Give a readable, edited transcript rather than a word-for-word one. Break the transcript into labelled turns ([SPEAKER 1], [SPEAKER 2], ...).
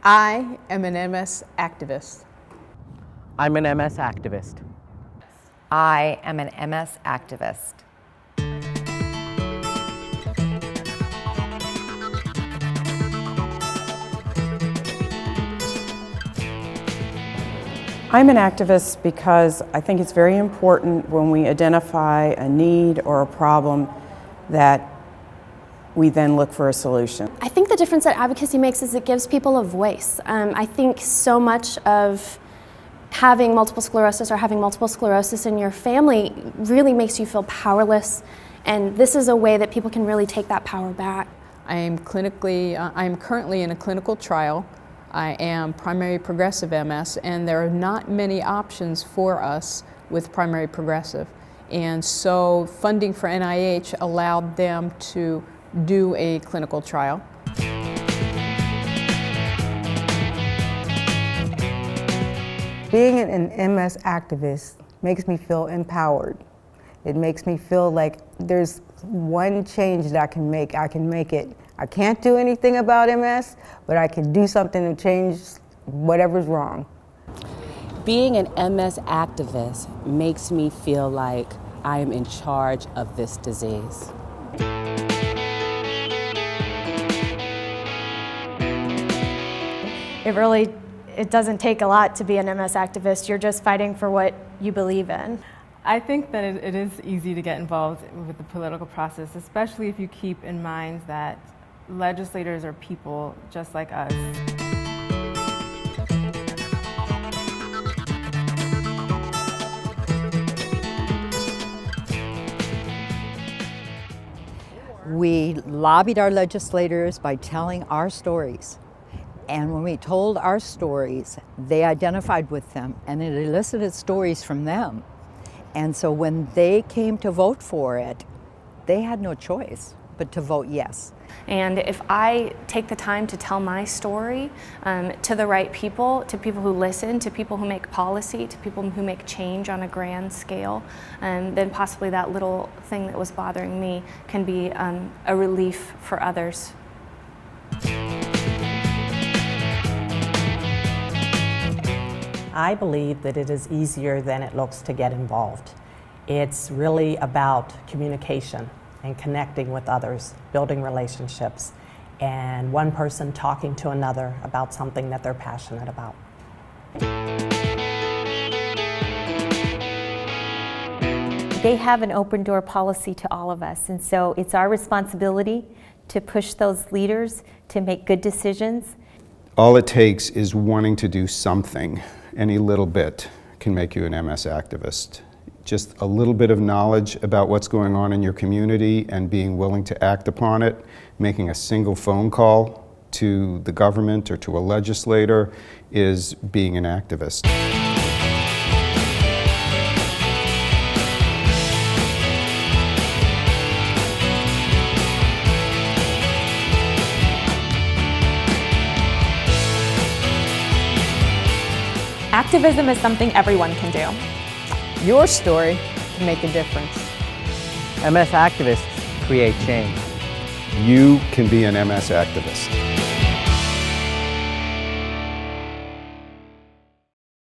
[SPEAKER 1] I am an MS activist.
[SPEAKER 2] I'm an MS activist.
[SPEAKER 3] I am an MS activist.
[SPEAKER 4] I'm an activist because I think it's very important when we identify a need or a problem that we then look for a solution.
[SPEAKER 5] I think the difference that advocacy makes is it gives people a voice. I think so much of having multiple sclerosis or having multiple sclerosis in your family really makes you feel powerless, and this is a way that people can really take that power back.
[SPEAKER 1] I'm currently in a clinical trial. I am primary progressive MS, and there are not many options for us with primary progressive. And so funding for NIH allowed them to do a clinical trial.
[SPEAKER 6] Being an MS activist makes me feel empowered. It makes me feel like there's one change that I can make. I can make it. I can't do anything about MS, but I can do something to change whatever's wrong.
[SPEAKER 7] Being an MS activist makes me feel like I am in charge of this disease.
[SPEAKER 8] It doesn't take a lot to be an MS activist. You're just fighting for what you believe in.
[SPEAKER 9] I think that it is easy to get involved with the political process, especially if you keep in mind that legislators are people just like us.
[SPEAKER 10] We lobbied our legislators by telling our stories. And when we told our stories, they identified with them, and it elicited stories from them. And so when they came to vote for it, they had no choice but to vote yes.
[SPEAKER 5] And if I take the time to tell my story to the right people, to people who listen, to people who make policy, to people who make change on a grand scale, then possibly that little thing that was bothering me can be a relief for others.
[SPEAKER 11] I believe that it is easier than it looks to get involved. It's really about communication and connecting with others, building relationships, and one person talking to another about something that they're passionate about.
[SPEAKER 12] They have an open door policy to all of us, and so it's our responsibility to push those leaders to make good decisions.
[SPEAKER 13] All it takes is wanting to do something. Any little bit can make you an MS activist. Just a little bit of knowledge about what's going on in your community and being willing to act upon it, making a single phone call to the government or to a legislator is being an activist.
[SPEAKER 8] Activism is something everyone can do.
[SPEAKER 1] Your story can make a difference.
[SPEAKER 2] MS activists create change.
[SPEAKER 13] You can be an MS activist.